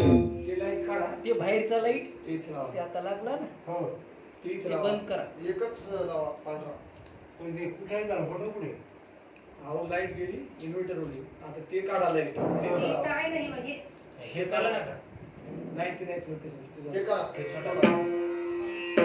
ते बाहेरचा लाईट ते आता लागला ना हो ते बंद करा. एकच लावा पांढरा. पण ते कुठे आहे झालं फोटो कुठे? अहो लाईट गेली इन्व्हर्टर वरली आता ते काढा लाईट काय नाही म्हणजे हे चाललं ना का नाही ते नाही हे करा हे छोटा लावा.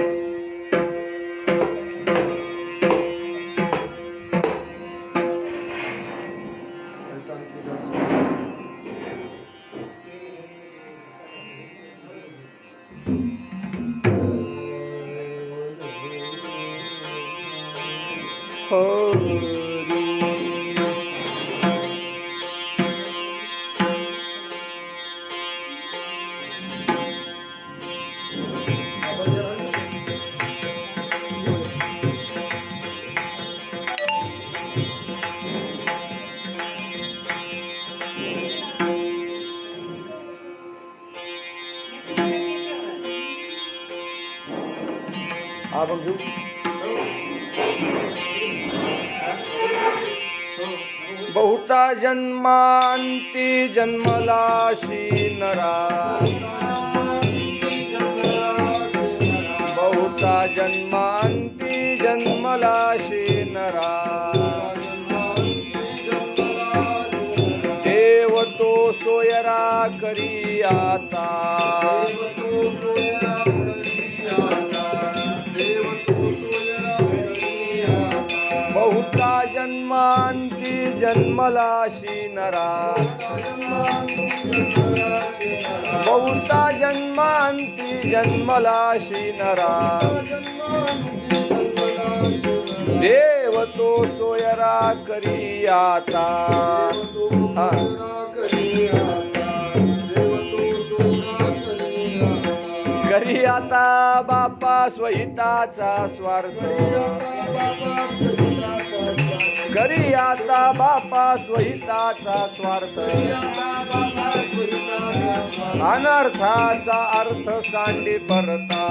आपण घेऊ बहुता जन्मांती जन्मलाशी नरा बहुता जन्मांती जन्मलाशी नरा देव तो सोयरा करी आता बहुता जन्मांती जन्मलाशी नरा बहुता जन्मांती जन्मलाशी नरा देव तो सोयरा करी आता करी आता बापा स्वहिताचा स्वार्थ करी आता बापा स्वहिताचा स्वार्थ अनर्थाचा अर्थ सांडी परता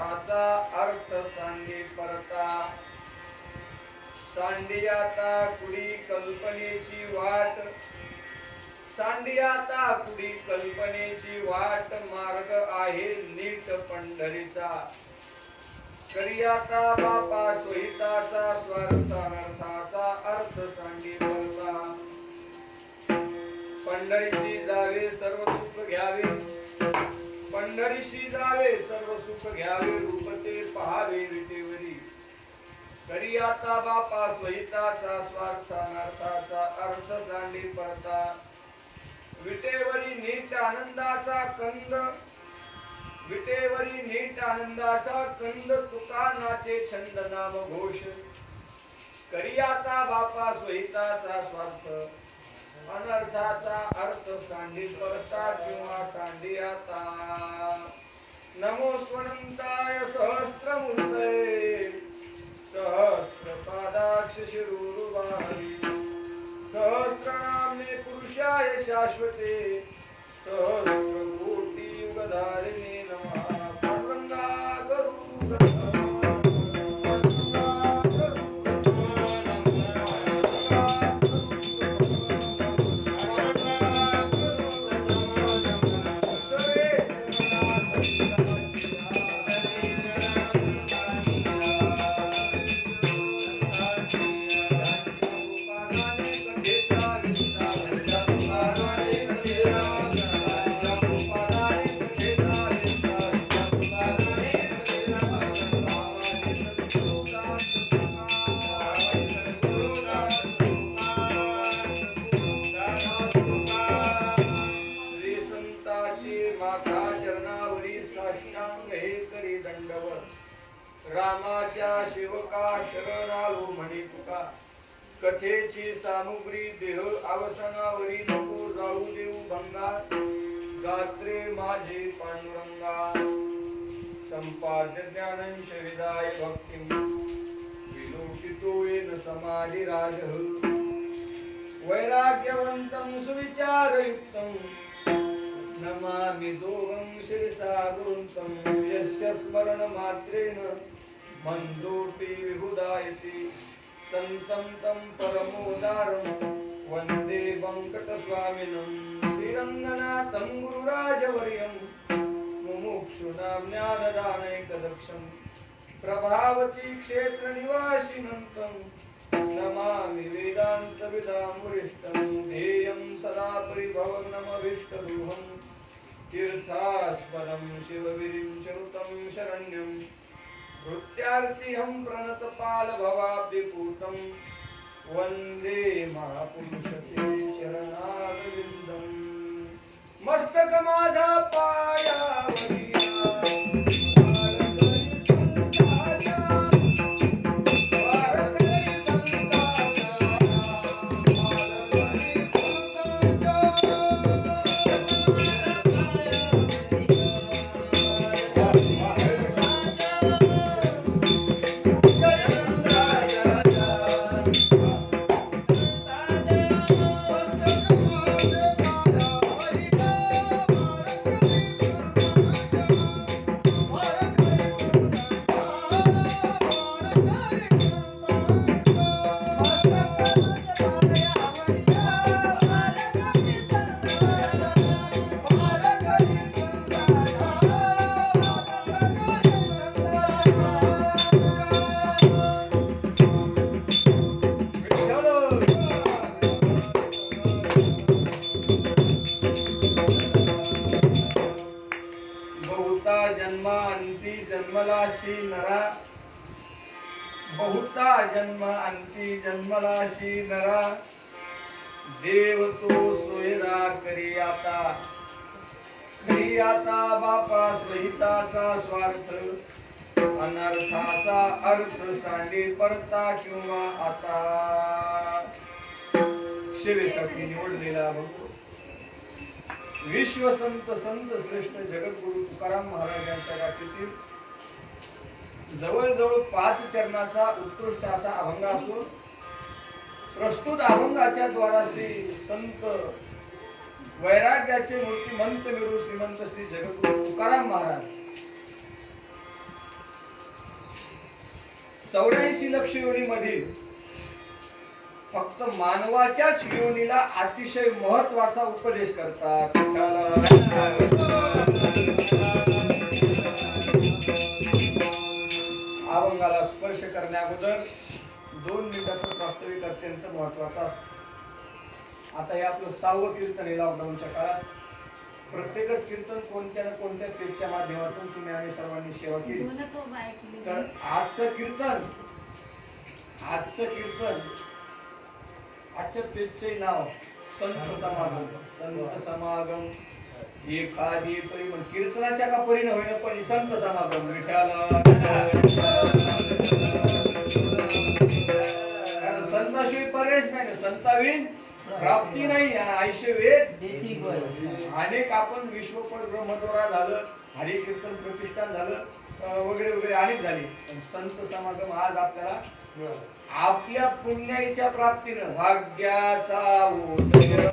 अनर्थाचा अर्थ सांगे परता सांडियाता कुडी कल्पनेची वाट सांडियाता कुडी कल्पनेची वाट मार्ग आहे नीट पंढरीचा करियाता बापा सोहिताचा स्वार्थ अनर्थाचा अर्थ सांगे परता पंढरीशी जावे सर्व सुख घ्यावे पंढरीशी जावे सर्व सुख घ्यावे रूपते पहावे विटेवरी करियाता बापा स्वहिताचा स्वार्थ अनर्थाचा अर्थ सांडी परता विटेवरी नीट आनंदाचा कंद विटेवरी नीट आनंदाचा कंद तुका नाचे छंद नाम घोष करियाता बापा स्वहिताचा स्वार्थ अनर्थाचा अर्थ सांडी परता किंवा सांडियाता नमो स्वनंताय सहस्त्रमूर्तये सहस्रपादाक्ष शिरोरुबाहवी सहस्रनाम्ने पुरुषाय शाश्वते सहस्रकोटि युगधारिणे नमः पांडुरंगा रामाच्या शिवका शरणालो म्हणे तुका कथेची सामुग्री देह अवसनावरी नको जाऊ देऊ भंगा गात्रे माझे पांडुरंगा संपाद्य ज्ञानंश विदाय भक्तिं विलोकितो येन समाधि राज वैराग्यवंतं सुविचारयुक्तं नमामि दोहं शिरसा गुरुन्तं यस्य स्मरण मात्रेण मंदोपि विबुधायति संतं तं परमोदारं वन्दे वेङ्कटस्वामिनं श्रीरङ्गनाथं गुरुराजवर्यं मुमुक्षूणां ज्ञानदानैकदक्षं प्रभावती क्षेत्रनिवासिनं तं नमामि वेदान्तविदामुरिष्टं ध्येयं सदा परिभवनमभीष्टदुःखं तीर्थास्पदं शिवविरिञ्चनुतं शरण्यं भृत्यार्तिहं प्रणतपाल भवाब्धिपूतं वन्दे महापुरुषते शरणारविन्दं मस्तक माझा पायावरी जन्मलाशी नरा बहुता जन्म अंती जन्मलाशी नरा देव तो सोयरा करियाता बापा स्वहिताचा स्वार्थ अनर्थाचा अर्थ सांडी परता किंवा आता शिवेसाठी निवडलेला भक्त विश्व संत श्रेष्ठ जगद्गुरु तुकाराम महाराजांच्या गाठीतील जवळजवळ 5 चरणाचा उत्कृष्ट असा अभंग असून प्रस्तुत अभंगाच्या द्वारा श्री संत वैराग्याचे मूर्तिमंत विरू श्रीमंत श्री जगद्गुरु तुकाराम महाराज 84 लक्ष योनीमधील फक्त मानवाच्याच योनीला अतिशय महत्वाचा उपदेश करतात. अभंगाला स्पर्श करण्याअगोदर 2 मिनिटाचं वास्तविक अत्यंत महत्वाचं असतं. आता हे आपलं 6वं कीर्तन आहे लॉकडाऊनच्या काळात. प्रत्येकच कीर्तन कोणत्या ना कोणत्या पेजच्या माध्यमातून तुम्ही आम्ही सर्वांनी सेवा केली. तर आजचं कीर्तन आजच्या पेजचे नाव संत समागम. संत समागम एखादी परिमण कीर्तनाच्या का परीनं होईना पण संत समागम विठ्ठला. संताशिवाय पर्यायच नाही. संताविन प्राप्ती नाही. आयुष्य वेद अनेक आपण विश्वपट ब्रह्मद्वारा झालं, हरी कीर्तन प्रतिष्ठान झालं, वगैरे वगैरे अनेक झाले. पण संत समागम आज आपल्याला आपल्या पुण्याच्या प्राप्तीनं भाग्याचा उदय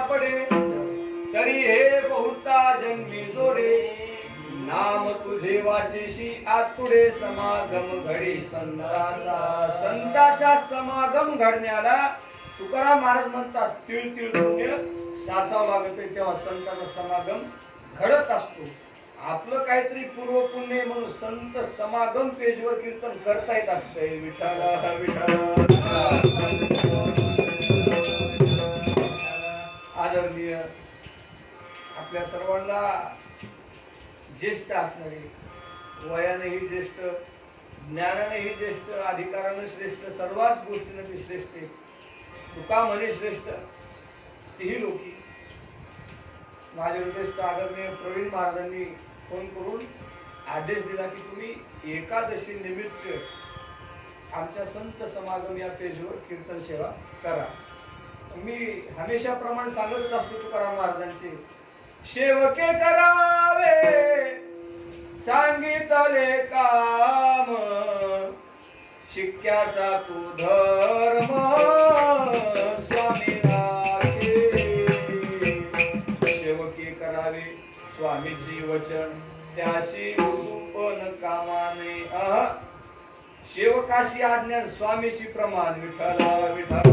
पडे तरी हे बहुता जन्मी जोडे. नाम तुझे वाचेशी आतुडे समागम घडी संताचा. संताचा समागम घडण्याला तुकाराम महाराज म्हणतात तिळ तिळ पुण्य साचावं लागते. तेव्हा संताचा समागम घडत असतो. आपलं काहीतरी पूर्व पुण्य म्हणून संत समागम पेजवर कीर्तन करता येत असतंय. विठ्ठला विठ्ठला. आदरणीय आपल्या सर्वांना ज्येष्ठ असणारे, वयानेही ज्येष्ठ, ज्ञानानेही ज्येष्ठ, अधिकाराने श्रेष्ठ, सर्वच गोष्टीने ती श्रेष्ठ. तुका म्हणे श्रेष्ठ तीही लोकी. माझे ज्येष्ठ आदरणीय प्रवीण महाराजांनी फोन करून आदेश दिला की तुम्ही एकादशी निमित्त आमच्या संत समागम या पेजवर कीर्तन सेवा करा. मी हमेशा प्रमाणे सांगत असतो तुकाराम महाराजांचे सेवके करावे सांगितले काम. शिक्क्याचा तू धर्म स्वामी सेवके करावे स्वामीची वचन त्याशी पण कामाने. सेवकाशी आज्ञा स्वामीची प्रमाण. विठ्ठला विठ्ठला.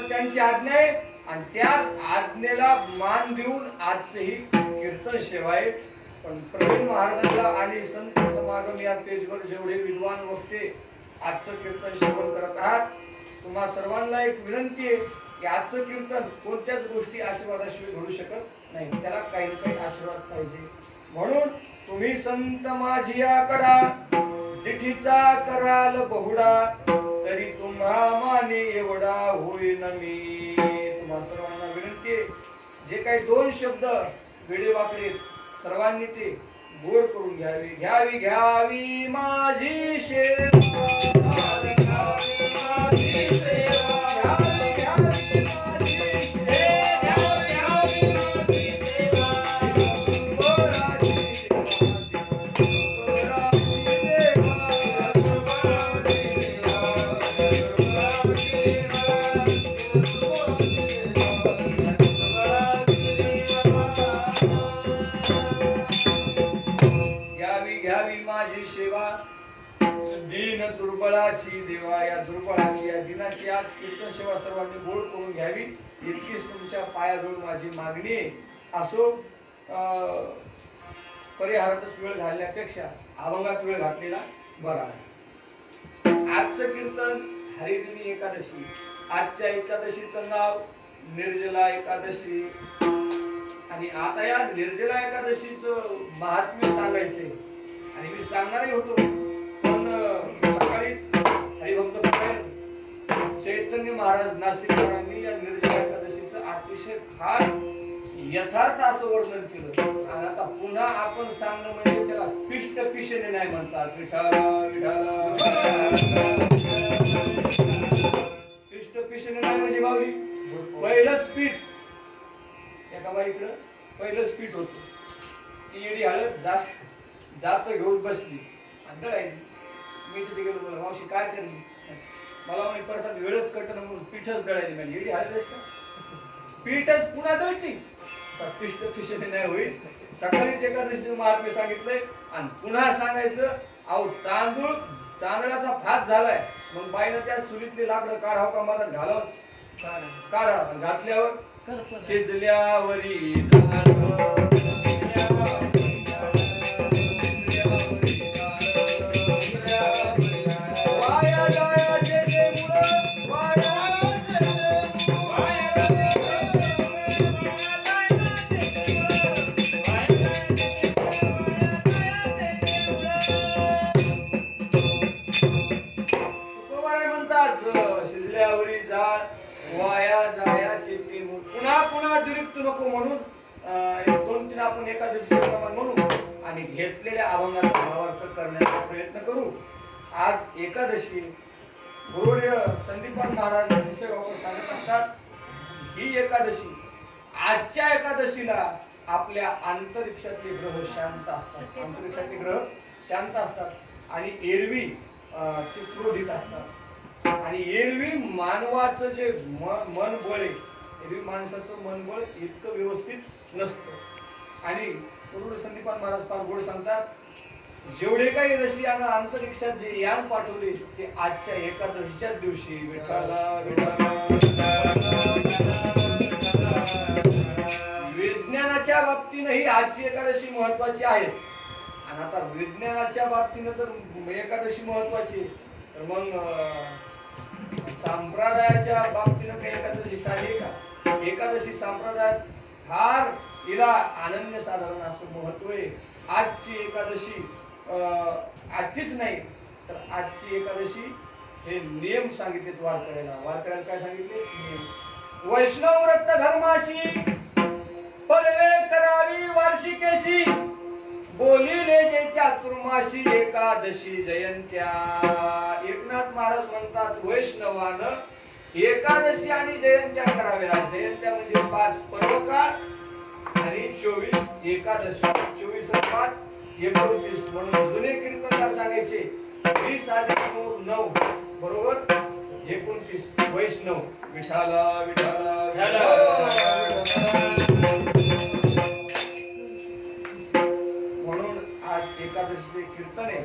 त्यांची आज्ञा आहे आणि त्याच आज्ञेला मान देऊन आजही कीर्तन सेवा आहे. पण प्रवीण महाराजांना आणि संत समागम या पेजवर जेवढे विद्वान वक्ते आजचं कीर्तन श्रवण करत आहात, तुम्हा सर्वांना एक विनंती आहे की आजचं कीर्तन कोणत्याच गोष्टी आशीर्वादाशिवाय घडू शकत नाही. त्याला काही ना काही आशीर्वाद पाहिजे. म्हणून तुम्ही संत माझियाकडा दिठीचा कराल बहुडा तरी तुम्हा माने एवढा होईन मी. तुम्हा सर्वांना विनंती आहे जे काही 2 शब्द वेडे वाकडे सर्वांनी ते गोड करून घ्यावी. घ्यावी घ्यावी माझी सेवा. दीन दुर्बळाची देवा. या दुर्बळाची या दिनाची आज कीर्तन सेवा सर्वांनी गोड करून घ्यावी इतकीच तुमच्या पायाजवळ माझी मागणी असो. परिहारातच वेळ घालण्यापेक्षा अभंगात वेळ घातलेला बरा. आजचं कीर्तन हरिदिनी एकादशी. आजच्या एकादशीचं नाव निर्जला एकादशी. आणि आता या निर्जला एकादशीचं महात्म्य सांगायचंय आणि मी सांगणारही होतो. सकाळीच हरिभक्त चैतन्य महाराज नाशिककरांनी या निर्जला एकादशीचं अतिशय फार यथार्थ असं वर्णन केलं. आणि आता पुन्हा आपण सांगणं म्हणजे त्याला पिष्ट पिशेने नाही म्हणतात. विठाला विठाला पिष्ट पिशेने नाही म्हणजे माऊली पहिलंच पीठ एका बाईकडं पहिलंच पीठ होत. ती येडी हळद जास्त घेऊन बसली आणि दळायची. मी तिथे गेलो, बोला मावशी काय करली? मला म्हणे परसात वेळच कटणं म्हणून पीठच दळायची. म्हणजे येडी हळद पीठच पुन्हा दळती. पिष्ट पिशेने नाही होईल. सकाळीच एकादशीचं महात्म्य सांगितलंय आणि पुन्हा सांगायचं. अहो तांदळाचा भात झालाय, मग बाईनं त्या चुलीतले लाकडं काढावं का मला घालावं? काढा. घातल्यावर शिजल्यावरी झाड पुन्हा दुरुक्त नको म्हणून एक दोन तीन आपण एकादशी म्हणू आणि घेतलेल्या अभंगाचा भावार्थ करण्याचा प्रयत्न करू. आज एकादशी गुरुवर्य संदीपान महाराज हेसेगावकर सांगत असतात, ही एकादशी आजच्या एकादशीला आपल्या अंतरिक्षातले ग्रह शांत असतात. अंतरिक्षातले ग्रह शांत असतात आणि एरवी ते क्रोधित असतात. आणि एरवी मानवाचं जे मन बळ आहे, एरवी माणसाचं मनबळ इतकं व्यवस्थित नसतं. आणि गुरुवर्य संदीपान महाराज फार गोड सांगतात, जेवढे काही रशियानं अंतरिक्षात जे यान पाठवले ते आजच्या एकादशीच्याच दिवशी विठाला विज्ञानाच्या बाबतीनं ही आजची एकादशी महत्वाची आहे. आणि आता विज्ञानाच्या बाबतीनं तर एकादशी महत्वाची, तर मग संप्रदायाच्या बाबतीनं काही एकादशी साधी का? एकादशी संप्रदायात फार हिला अनन्य साधारण असं महत्व आहे. आजची एकादशी आजचीच नाही तर आजची एकादशी हे नियम सांगितले वारकऱ्याला काय सांगितले? वैष्णव व्रत धर्माशी पर्वे करावी वार्षिकेशी बोलिले जे चातुर्माशी एकादशी जयंत्या. एकनाथ महाराज म्हणतात वैष्णवानं एकादशी आणि जयंत्या कराव्या. जयंत्या म्हणजे 5 पर्वकाळ आणि 24 एकादशी. 24 आणि 5 29 म्हणून जुने कीर्तनकार सांगायचे 20 अधिक 9 बरोबर 29 वैष्णव. विठाला विठाला म्हणून आज एकादशीचे कीर्तन आहे.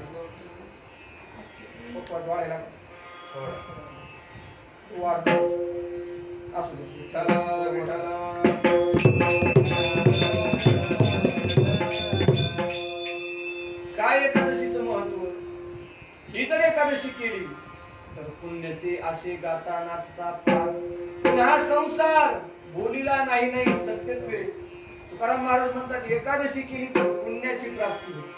असू दे. विठाला विठाला काय एकादशीचं महत्व? ही जर एकादशी केली तर पुण्य ते असे गाता नाचता पुन्हा संसार बोलीला नाही नाही सत्यत्वे. तुकाराम महाराज म्हणतात एकादशी केली तर पुण्याची प्राप्ती होते.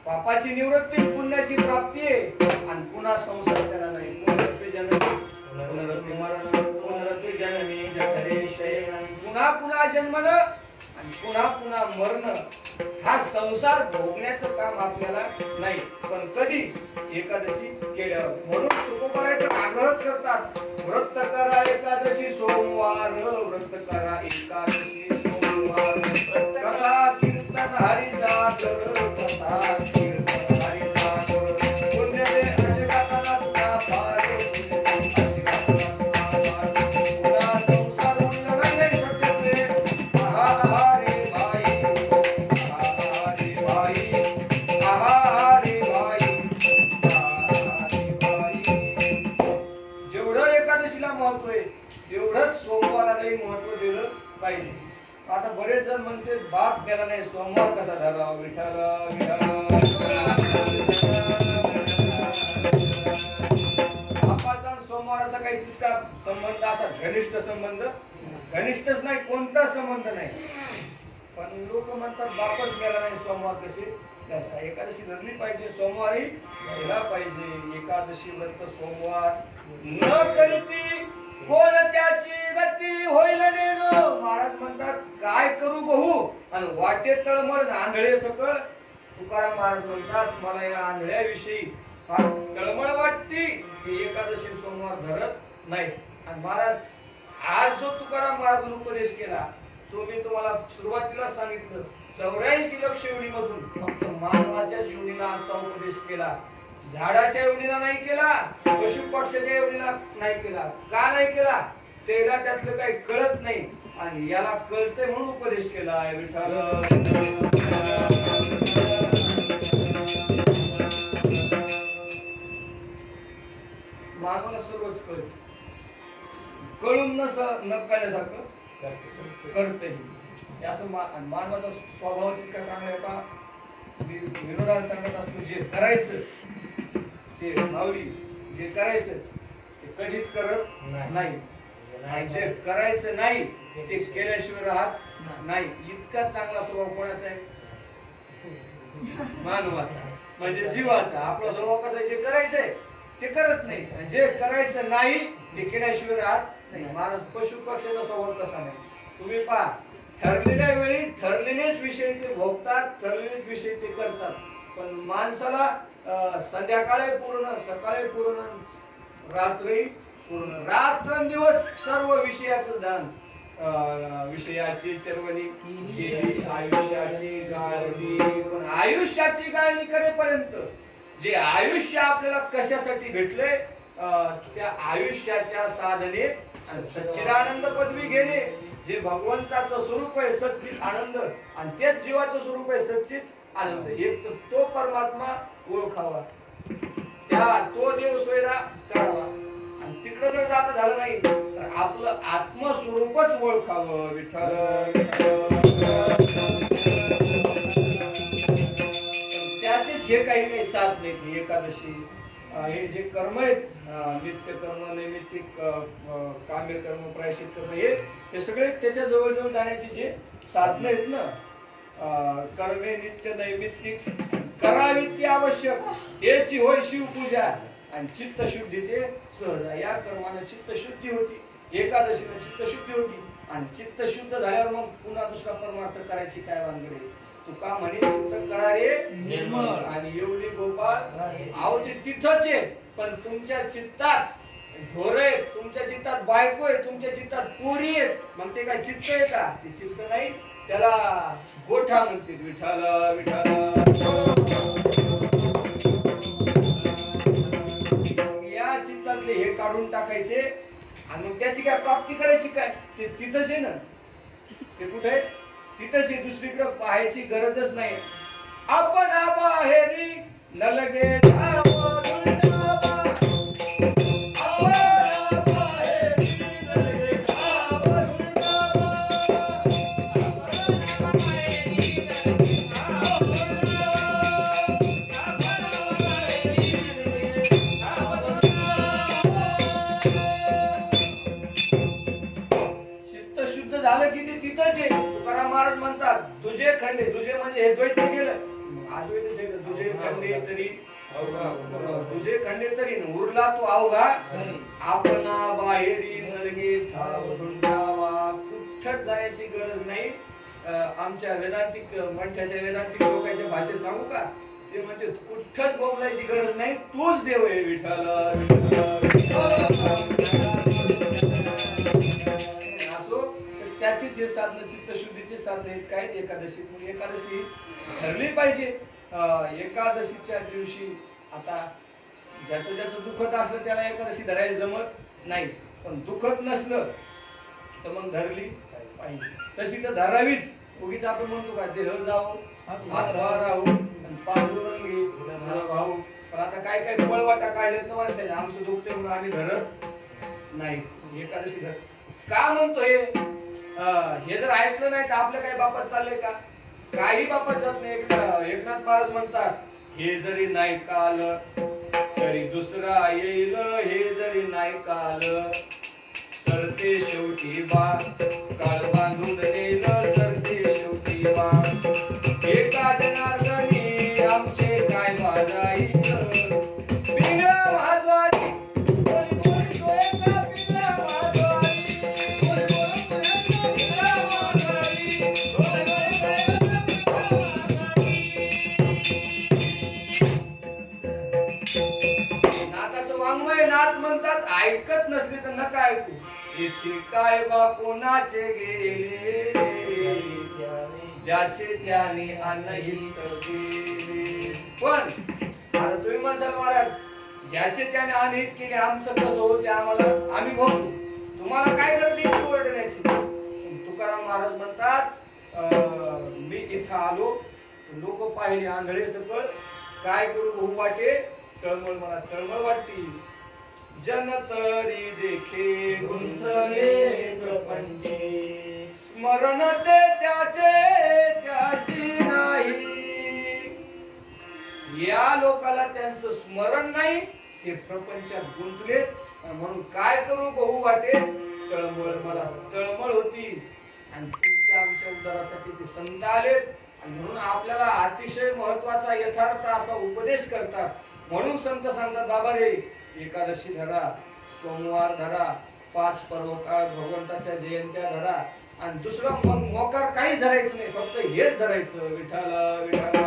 पापाची निवृत्ती पुण्याची प्राप्ती आहे आणि पुन्हा संसार त्याला नाही. पुनरपि जननी पुनरपि मरण पुनरपि जननी जठरे शयन. पुन्हा पुन्हा जन्मन आणि पुन्हा पुन्हा मरण. हा संसार भोगण्याचं काम आपल्याला नाही. पण कधी? एकादशी केल्यावर. म्हणून तुकोबरायचं आग्रहच करतात, व्रत करा एकादशी सोमवार, व्रत करा एकादशी सोमवार, कथा कीर्तन हरी जागर, कथा कीर्तन हरी जागर. पुण्य दे असे गाता नाचता पार, असे गाता नाचता पार. पुन्हा संसार उरला नाही सत्यत्वे. आहा आहा रे बाई, आहा रे बाई, आहा रे बाई, आहा रे बाई. जेवढं एकादशीला महत्व आहे तेवढंच सोमवारालाही महत्व दिलं पाहिजे. आता बरेच जण म्हणते बाप गेला नाही सोमवार कसा झाला? विठाला विठाला. बापाचा सोमवाराचा काही तितका संबंध असा घनिष्ठ संबंध घनिष्ठच नाही, कोणता संबंध नाही. पण लोक म्हणतात बापच गेला नाही सोमवार कसे? एकादशी धरली पाहिजे, सोमवारी गेला पाहिजे. एकादशी व्रत सोमवार न करीती कोण त्याची गती होईल नेणो महाराज म्हणतात काय करू बहू आणि वाटेत तळमळ आंधळे सकळ. तुकाराम महाराज म्हणतात मला या आंधळ्याविषयी फार तळमळ वाटते की एकादशी सोमवार धरत नाही. आणि महाराज आज जो तुकाराम महाराजांनी उपदेश केला तो मी तुम्हाला सुरुवातीला सांगितलं 84 लक्ष योनीमधून फक्त मानवाच्या योनीला आजचा उपदेश केला. झाडाच्या योनीला नाही केला, पशु पक्षाच्या योनीला नाही केला. का नाही केला त्याला त्यातलं काही कळत नाही आणि याला कळते म्हणून उपदेश केला आहे. विठ्ठल मानवाला सर्वच कळत कळून न कळल्यासारखं करते. असं मानवाचा स्वभाव इतका चांगला आहे का विरोधाला सांगत असतो जे करायचं ते माऊली जे करायचं ते कधीच करत नाही. जे करायचं नाही ते केल्याशिवाय राहत नाही. इतका चांगला स्वभाव कोणाचा आहे मानवाचा म्हणजे जीवाचा. आपला स्वभाव कसा जे करायचंय ते करत नाही, जे करायचं नाही ते केल्याशिवाय राहत नाही. महाराज पशु पक्षाचा स्वभाव कसा नाही. तुम्ही पहा ठरलेल्या वेळी ठरलेलेच विषय ते भोगतात, ठरलेलेच विषय ते करतात. पण माणसाला संध्याकाळी पूर्ण, सकाळी पूर्ण, रात्री पूर्ण, रात्रंदिवस सर्व विषयाचं दान. विषयाची चरवणी केली, आयुष्याची गाळणी. पण आयुष्याची गाळणी करेपर्यंत जे आयुष्य आपल्याला कशासाठी भेटले त्या आयुष्याच्या साधने सच्चिदानंद पदवी घेणे जे भगवंताचं स्वरूप आहे सच्चित आनंद आणि तेच जीवाचं स्वरूप आहे सच्चित आनंद. एक तर तो परमात्मा ओळखावा, तो देव सोयरा करावा आणि तिकडे जर जाता झालं नाही तर आपलं आत्मस्वरूपच ओळखावं. विठ्ठल त्याचे जे काही साथ नाही. एकादशी हे जे कर्म आहेत नित्य कर्म, नैमित्तिक काम्य कर्म, प्रायश्चित कर्म हे सगळे त्याच्या जवळ जाण्याची जे साधन आहेत ना. कर्मे नित्य नैमित्तिक करावी ती आवश्यक याची होय शिवपूजा आणि चित्त शुद्धी ते सहज. या कर्माने चित्त शुद्धी होती, एकादशीने चित्त शुद्धी होती आणि चित्त शुद्ध झाल्यावर मग पुन्हा दुसरा परमार्थ करायची काय वांगडे. तुका म्हणे चित्त करारे निर्मळ आणि येवली गोपाळ आहो ते तिथंच आहे. पण तुमच्या चित्तात ढोर आहेत, तुमच्या चित्तात बायको आहे, तुमच्या चित्तात पोरी आहेत. मग ते काय चित्त आहे का? ते चित्त नाही, त्याला गोठा म्हणते. विठ्ठल विठ्ठल या चित्तातले हे काढून टाकायचे आणि मग त्याची काय प्राप्ती करायची काय? ते तिथंच आहे ना. ते कुठे आहे? तिथंच आहे. दुसरीकडे पाहायची गरजच नाही. आपण बाहेरी न लगे झालं की ते तिथंच आहे. तुकाराम महाराज म्हणतात तुझे खंडे, तुझे म्हणजे हे द्वैत गेलं, अद्वैत आहे. तुझे खंडे तरी तुझे खंडे तरी उरला तू अवघा आपणा बाहेरी नरगे ठावा. कुठंच जायची गरज नाही. आमच्या वेदांतिक मंठ्याच्या वेदांतिक लोकांच्या भाषेत सांगू का? ते म्हणजे कुठंच बोलायची गरज नाही, तूच देव आहे. विठ्ठल त्याचीच हे साधन चित्तशुद्धीचे साधन आहेत. काय एकादशी? मग एकादशी ठरली पाहिजे. एकादशीच्या दिवशी आता ज्याचं ज्याचं दुखत असलं त्याला एकादशी धरायला जमत नाही, पण दुखत नसलं तर मग धरली पाहिजे. तशी तर धरावीच. उगीच आपण म्हणतो का देह जाऊ हातवा राहू पांडुरंगी भाऊ. पण आता काय काय बळवाटा काढलेत ना माणसाने, आमचं दुखते म्हणून आम्ही धरत नाही. एकादशी धर का म्हणतो हे जर ऐकलं नाही तर आपल्या काही बापात चाललंय का? काही बापात जात नाही. एकनाथ महाराज म्हणतात हे जरी नाही काल तरी दुसरा येईल, हे जरी नाही काल सरते शेवटी बा काळ बांधून देईल, सरते शेवटी बा एका जनार्दनी आमचे काय वाजाई पिंगळा वाजवारी बोली बोली तो एका पिंगळा वाजवारी बोली बोली तो एका म्हणतात ऐकत नसली तर नका ऐकू. इथे काय बा कोणाचे गेले, ज्याचे त्याने अनहित केले. पण आता तुम्ही म्हणसाल महाराज ज्याचे त्याने अनहित केले आमचं कसं होते, आम्हाला आम्ही बघू, तुम्हाला काय गरज आहे ओरडण्याची. तुकाराम महाराज म्हणतात मी इथं आलो, लोक पाहिले आंधळे सकळ, काय करू बहु वाटे, तळमळ मला तळमळ वाटती. जन तरी देखे गुंतले प्रपंचे, स्मरण ते त्याचे त्याशी नाही. या लोकाला त्यांचं स्मरण नाही, हे प्रपंचात गुंतले, म्हणून काय करू बहु वाटे, तळमळ मला तळमळ होती. आणि तुमच्या आमच्या उद्धारासाठी ते संत आलेत, आणि म्हणून आपल्याला अतिशय महत्वाचा यथार्थ असा उपदेश करतात. म्हणून संत सांगतात बाबा रे, एकादशी धरा, सोमवार धरा, 5 पर्वकाळ भगवंताच्या जयंत्या धरा, आणि दुसरं मग मोकार काहीच धरायचं नाही, फक्त हेच धरायचं, विठाला विठाला.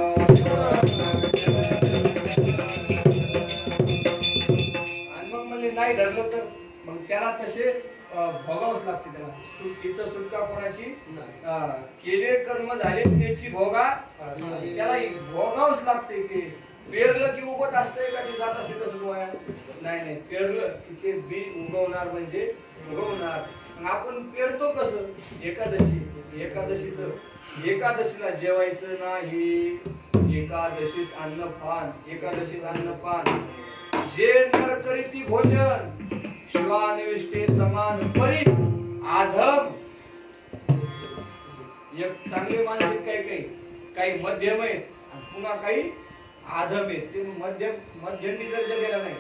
आणि मग म्हणजे नाही धरलं तर मग त्याला तसे भोगावंच लागते. त्याला इथं सुटका कोणाची केले कर्म झाले त्याची भोगा, त्याला भोगावंच लागते. ते पेरलं की उगत असतंय का ते जात असते तसं गोया नाही. नाही, पेरलं की ते बी उगवणार म्हणजे उगवणार. आपण पेरतो कसं, एकादशीला जेवायचं नाही, एकादशीस अन्नपान, एकादशीस अन्नपान. जे नर करीती भोजन, शिवानिविष्टे समान परी आधम. एक चांगले माणसे काही मध्यम आहेत, पुन्हा काही आधम आहेत. ते मध्यम दर्जा दिला नाही,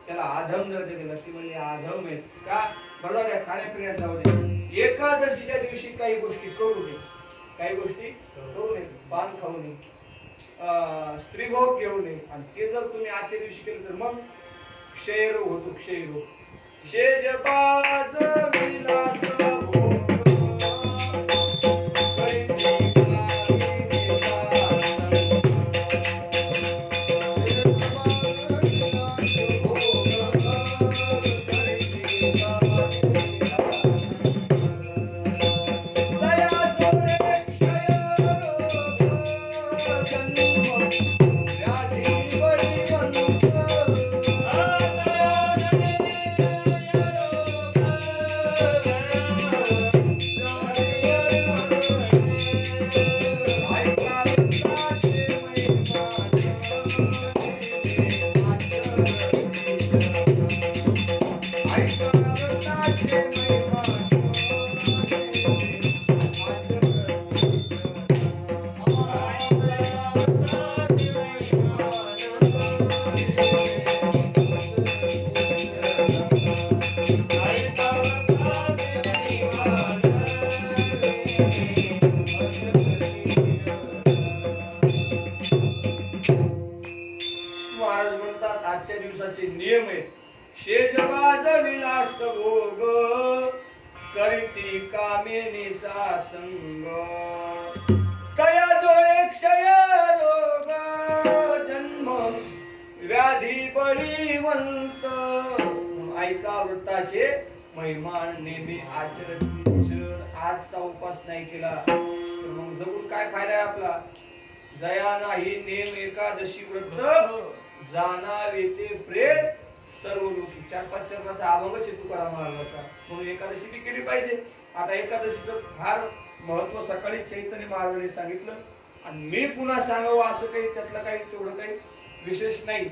त्याला आधम दर्जा दिला. ती म्हणजे आधम आहेत का, बरोबर आहे. खाण्यापिण्यात जाऊ दे, एकादशीच्या दिवशी काही गोष्टी करू नये, काही गोष्टी करू नये, पान खाऊ नये, स्त्रीभोग घेऊ नये. आणि ते जर तुम्ही आजच्या दिवशी केलं तर मग क्षयरोग होतो, क्षयरोग. शेजबाज विलास भोग, आजच्या दिवसाचे नियम आहेत. शेजबाज विलास भोग, करीती कामिनीचा संग, कया जोळे क्षय रोग, जन्म व्याधी बळीवंत. ऐका वृत्ताचे महिमा नेहमी आचरण. आजचा उपास नाही केला तर मग जगून काय फायदा आहे आपला. जया नाही नेम एकादशी व्रत, जाणावे ते प्रेम सर्व लोकी. 4-5 चरणाचा अभंगच आहे तुकाराम महाराजाचा. म्हणून एकादशी बी केली पाहिजे. आता एकादशीचं फार महत्व सकाळी चैतन्य महाराजांनी सांगितलं, आणि मी पुन्हा सांगावं असं काही त्यातलं काही तेवढं काही विशेष नाही.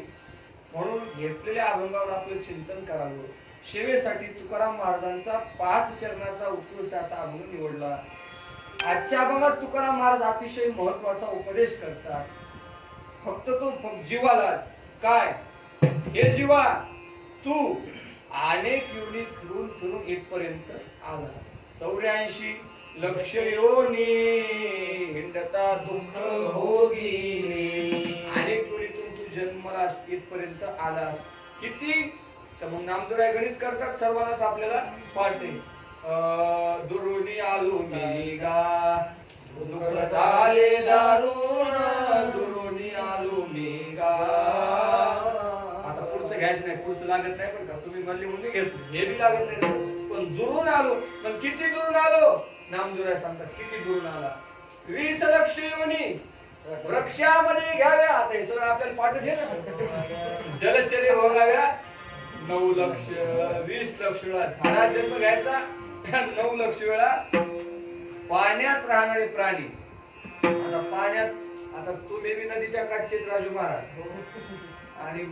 म्हणून घेतलेल्या अभंगावर आपलं चिंतन करावं. सेवेसाठी तुकाराम महाराजांचा 5 चरणाचा उत्कृष्ट असा अभंग निवडला. आजच्या अभंगात तुकाराम महाराज अतिशय महत्वाचा उपदेश करतात. फक्त तो जीवालाच काय, हे जीवा तू अनेक योनी फिरून फिरून इथपर्यंत आला. 84 लक्ष योनी हिंडता दुःख भोगी. अनेक योनीतून तू जन्मलास, इथपर्यंत आलास. किती तर मग नामदेवराय गणित करतात, सर्वांनाच आपल्याला पाठ आहे. दुरुनी आलो मी गा, दुःख झाले दारुण, दुरुनी आलो मी गा. आता पुढचं घ्यायचं घ्यायचं नाही, पुढचं लागत नाही पण का तुम्ही म्हणले म्हणून घेतलं, हे बी लागत नाही. पण दुरून आलो, पण किती दुरून आलो? नामदेवराय सांगतात किती दुरून आला. 20 लक्ष योनी वृक्षामध्ये घ्याव्या. आता हे सगळं आपल्याला पाठच आहे ना. जलचरे भोगाव्या 9 लक्ष, 20 लक्ष वेळा झाडा जन्म घ्यायचा 9 लक्ष वेळा. पाण्यात राहणारे प्राणी, आता पाण्यात, आता तुम्ही बी नदीच्या काठचे राजू महाराज आणि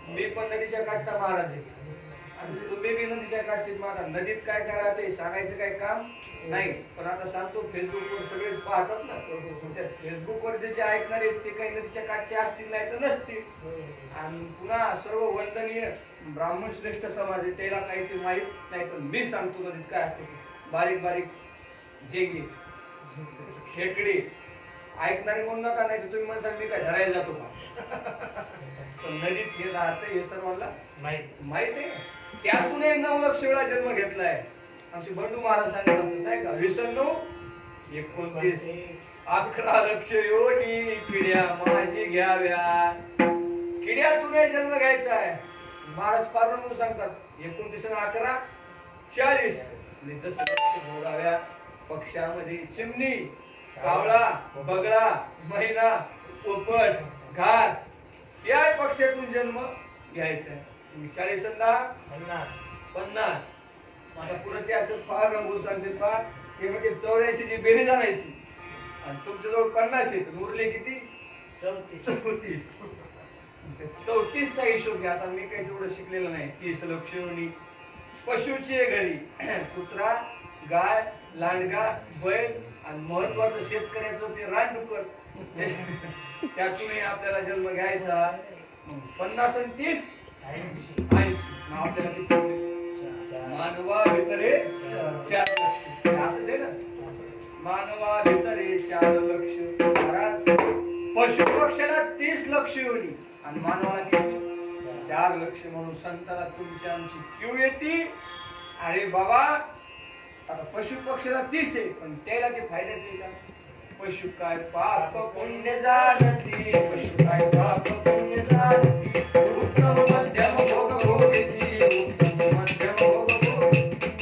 मी पण नदीच्या काठचा महाराज आहे आणि तुम्ही बी नदीच्या काठचे महाराज. नदीत काय करा ते सांगायचं काय काम नाही, पण आता सांगतो फेसबुकवर सगळेच पाहतात ना, त्या फेसबुकवर जे ऐकणार आहेत ते काही नदीच्या काठचे असतील नाही तर नसतील. आणि पुन्हा सर्व वंदनीय ब्राह्मण श्रेष्ठ समाज आहे त्याला काही ते माहित नाही, पण मी सांगतो नदीत काय असते. बारीक बारीक जेंगी, खेकडे ऐकणारे म्हणू नका, नाही तर तुम्ही म्हणसाल मी काय धरायला जातो का. पण नदीत हे राहतं हे सर्वांना माहित आहे. त्यातून 9 लक्ष वेळा जन्म घेतलाय. आमचे बंडू महाराज सांगत असतात नाही का, 29, 29, 11 लक्ष योनी किड्या माझी घ्याव्या. किड्यातून जन्म घ्यायचा आहे. महाराज पारण म्हणून सांगतात 29 आणि 11 40. 10 लक्ष भोगाव्या. पक्षामध्ये चिमणी, कावळा, बगळा, मैना, पोपट, घात या पक्षातून जन्म घ्यायचा आहे. 40 आणि 10 50. आता पुढे ते असं फार रंगून सांगते पा ते म्हणजे 84 ची बेरीज आणायची आणि तुमच्याजवळ 50 आहेत, उरले किती? 34. 34चा हिशोब घ्या. आता मी काही तेवढं शिकलेलं नाही. 30 लक्ष योनी पशुचे घरी कुत्रा, गाय, लांडगा, बैल आणि महत्वाचं शेतकऱ्याचं ते रानडुक्कर, त्यातूनही आपल्याला जन्म घ्यायचा. 50 आणि 30 80. आपल्याला किती? मानवा भितरे 4 लक्ष. असंच आहे ना, मानवा भितरे 4 लक्ष. महाराज पशु पक्षाला 30 लक्ष योनी आणि मानवाला किती? 4 लक्ष. म्हणून संताला तुमची आमची क्यू येते. अरे बाबा आता पशु पक्षाला 30 आहे पण त्याला ते फायद्याच आहे का? पशु काय पाप पुण्य जाणती, पशु काय पाप पुण्य जाणती, उत्तम मध्यम भोग भोगती, उत्तम मध्यम भोग भोग.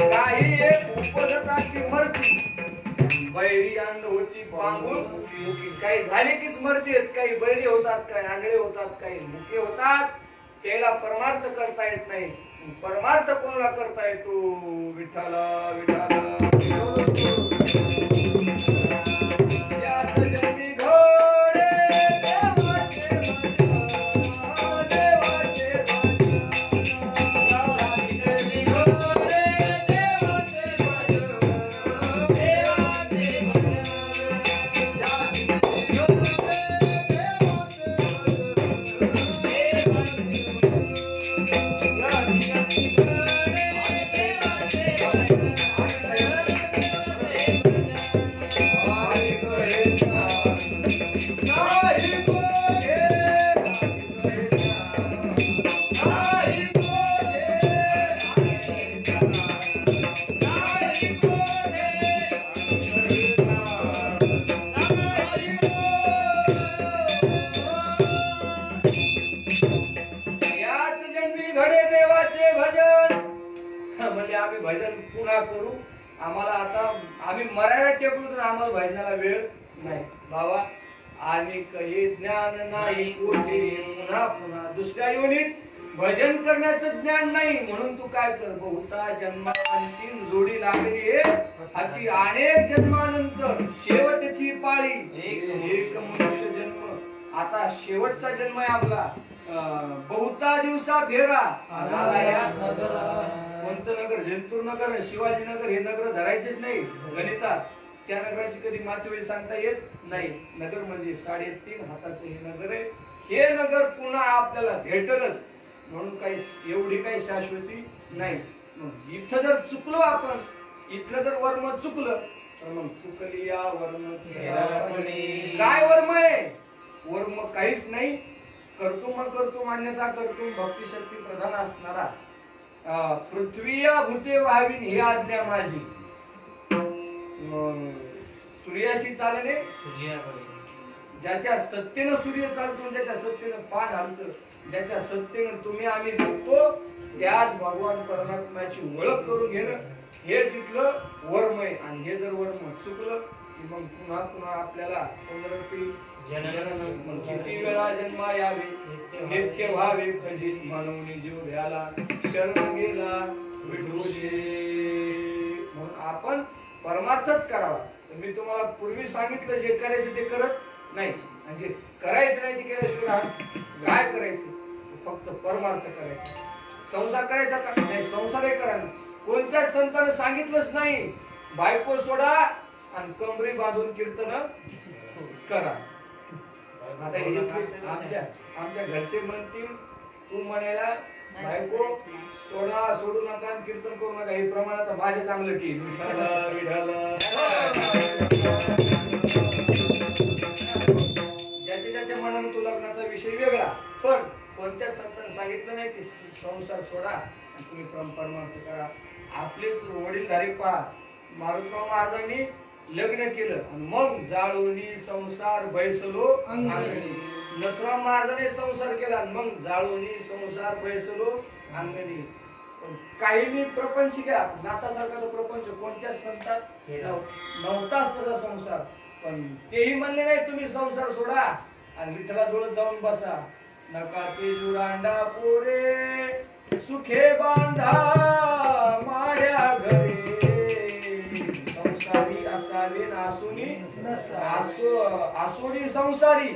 काही एक उपजताची मरती, बैरी अंध होती पांगून मुकी. काही झाले कीच मरतेत, काही बैरी होतात, काही आंधळे होतात, काही मुके होतात. त्याला परमार्थ करता येत नाही. परमार्थ कोणाला करता येतो? विठ्ठला विठ्ठला. आम्ही भजन पुन्हा करू. आम्हाला आता आम्ही मराठा टेकलो तर आम्हाला भजनाला वेळ नाही बाबा. आणि काही ज्ञान नाही कोठे पुन्हा पुन्हा दुसऱ्या योनीत भजन करण्याचं ज्ञान नाही. म्हणून तू काय कर, बहुता जन्मा अंतिम जोडी लागली अति अनेक जन्मानंतर शेवटची पाळी एक मनुष्य जन्म. आता शेवटचा जन्म आहे आपला. बहुता दिवसा फेरा कोणतं नगर? जंतूर नगर, शिवाजी नगर हे नगर धरायचेच नाही गणितात. त्या नगराची कधी मातवेळी सांगता येत नाही. नगर म्हणजे 3.5 हाताचं हे नगर आहे. हे नगर पुन्हा आपल्याला भेटलच. म्हणून काही एवढी काही शाश्वती नाही. इथं जर चुकलो आपण, इथलं जर वर्म चुकलं तर मग चुकली या वर्म. काय वर्म आहे? वर्म काहीच नाही. कर्तुम मान्यता कर्तुम भक्ती शक्ती प्रधान असणारा पृथ्वीया भूते व्हावीन ही आज्ञा माझी. सूर्याशी चालणे ज्याच्या सत्तेनं सूर्य चालतो, ज्याच्या सत्तेनं पान हलतं ज्याच्या सत्तेनं तुम्ही आम्ही जगतो त्याच भगवान परमात्म्याची ओळख करून घेणं हे जिथलं वर्म आहे. आणि हे जर वर्म चुकलं की मग पुन्हा पुन्हा आपल्याला पुनरपी जनन किती वेळा जन्मा यावे नित्य व्हावे खजित म्हणून जीव घ्याला शरण गेला विठोजी. म्हणून आपण परमार्थच करावा. तर मी तुम्हाला पूर्वी सांगितलं जे करायचं ते करत नाही आणि जे करायचं नाही ते केल्याशिवाय काय करायचं फक्त परमार्थ करायचा. संसार करायचा का नाही संसारही करा. कोणत्याच संतांना सांगितलंच नाही बायको सोडा आणि कमरी बांधून कीर्तन करा. आता हे आमच्या घरचे म्हणतील तू म्हणायला बायको सोडा सोडू नका आणि कीर्तन करू नका हे प्रमाण आता माझे चांगलं की ज्याच्या मनानं तो लग्नाचा विषय वेगळा. पण कोणत्याच संतांनी सांगितलं नाही की संसार सोडा आणि तुम्ही परमार्थ करा. आपलेच वडीलधारी पहा मारुतराव महाराजांनी लग्न केलं आणि मग जाळोनी संसार बैसलो अंगणी. नथुराम महाराजांनी संसार केला आणि मग जाळोनी संसार बैसलो अंगणी. काहींनी प्रपंच केला नाथासारखा तो प्रपंच कोणत्याच संतात नव्हताच तसा संसार. पण तेही म्हणले नाही तुम्ही संसार सोडा आणि विठ्ठलाजवळ जाऊन बसा. नका ते जुरांडा पोरे सुखे बांधा माड्या घरे संसारी असावे नासुनी आसोनी संसारी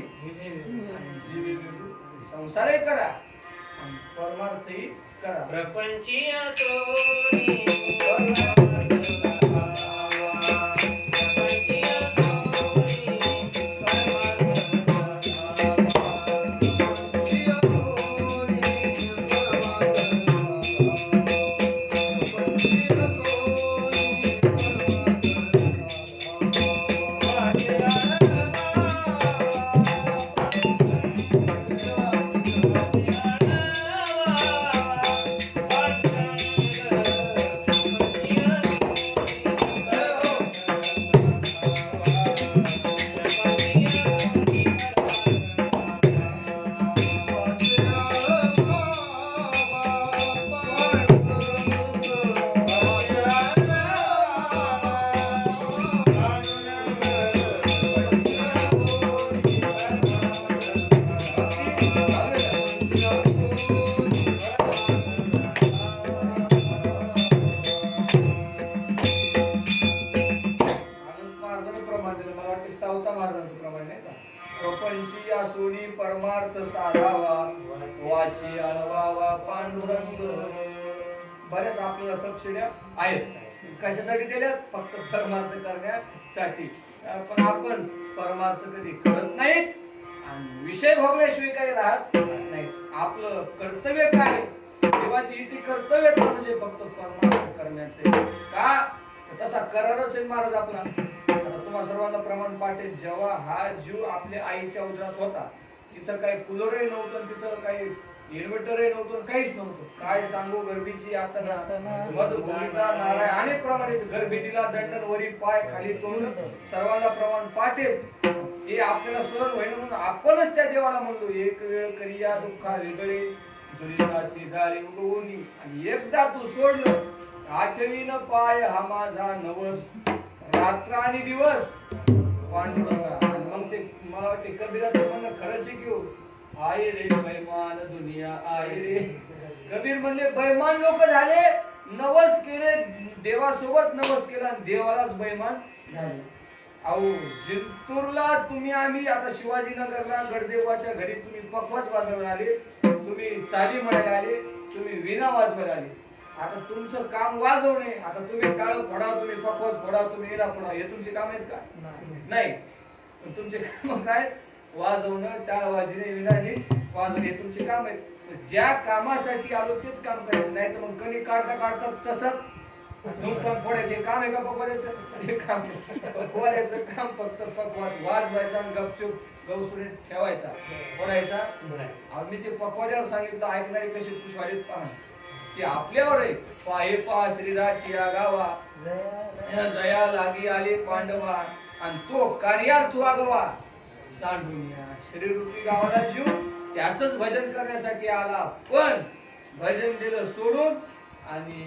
संसारही करा आणि परमार्थही करा. प्रपंची असोनी प्रपंची असोनी परमार्थ साधावा वाची अळवावा पांडुरंग. बऱ्याच आपल्याला सबसिड्या आहेत कशासाठी दिल्या फक्त परमार्थ करण्यासाठी. पण आपण परमार्थ कधी करत नाहीत आणि विषय भोगल्याशिवाय काही राहत नाही. आपलं कर्तव्य काय देवाची इथे कर्तव्य म्हणजे फक्त परमार्थ करण्यात का तसा करारच आहे महाराज आपला. आता तुम्हा सर्वांना प्रमाण पाठेल जेव्हा हा जीव आपल्या आईच्या उदरात होता तिथं काही कूलरही नव्हतं तिथं काही इन्व्हर्टरही नव्हतं काहीच नव्हतं. काय सांगू गर्भीची यातना मधभूमिका नारायण अनेक प्रमाणे गर्भीतीला दंडन वरी पाय खाली तोंड सर्वांना प्रमाण पाठेल. हे आपल्याला सहन होईल म्हणून आपणच त्या देवाला म्हणलो एक वेळ करिया दुःखा वेगळे दुरिताची जाळी उडवून आणि एकदा तू सोडलं आठवीन पाय हा माझा नवस रात्र आणि दिवस पांडुरंगा. मग ते मला वाटते कबीराचं म्हणणं खरंच घेऊ आय रे बैमान दुनिया आय रे. कबीर म्हणले बैमान लोक झाले नवस केले देवासोबत नवस केला आणि देवालाच बैमान झाले. अहो जिंतूरला तुम्ही आम्ही आता शिवाजीनगरला गडदेवाच्या घरी तुम्ही पखवाज वाजवायला आले तुम्ही चाली म्हणायला आले तुम्ही विणा वाजवायला आले. आता तुमचं काम वाजवणे. आता तुम्ही टाळ फोडा तुम्ही पखवाज फोडा तुम्ही विणा फोडा हे तुमचे काम आहेत का नाही. तुमचे काम काय वाजवणं टाळ वाजणे विणाने वाजवणे हे तुमचे काम आहेत. ज्या कामासाठी आलो तेच काम करायचं नाही तर मग कणी काढता काढता तसंच धुमपण फोडायचे काम आहे का पकवायचं हे काम पकवायचं काम फक्त पकवाज वाजवायचा आणि गपचूप गवसुडे ठेवायचा फोडायचा. आम्ही ते पकवाद्यावर सांगितलं ऐकणारी कशी पुष्पाडीत पहा ते आपल्यावर आहे. पाहे पा श्रीराची या गावा जया लागी आले पांडवा आणि तो कार्यार्थ वागवा सांडून या शरीरूपी गावाला जीव त्याच भजन करण्यासाठी आला, पण भजन दिलं सोडून आणि